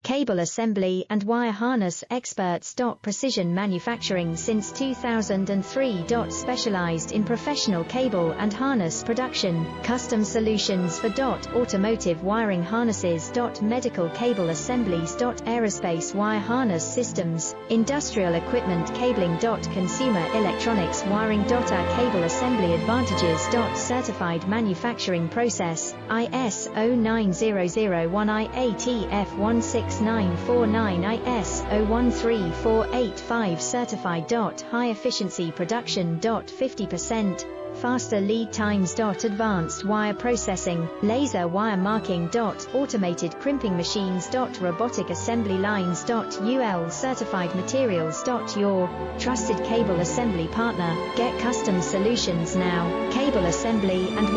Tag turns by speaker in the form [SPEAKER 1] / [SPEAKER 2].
[SPEAKER 1] Cable assembly and wire harness experts. Precision manufacturing since 2003. Specialized in professional cable and harness production. Custom solutions for automotive wiring harnesses. Medical cable assemblies. Aerospace wire harness systems. Industrial equipment cabling. Consumer electronics wiring. Our cable assembly advantages. Certified manufacturing process. ISO 9001 IATF 16949 ISO 13485 certified. High efficiency production. 50% faster lead times. Advanced wire processing, laser wire marking. Automated crimping machines. Robotic assembly lines. UL certified materials. Your trusted cable assembly partner. Get custom solutions now. Cable assembly and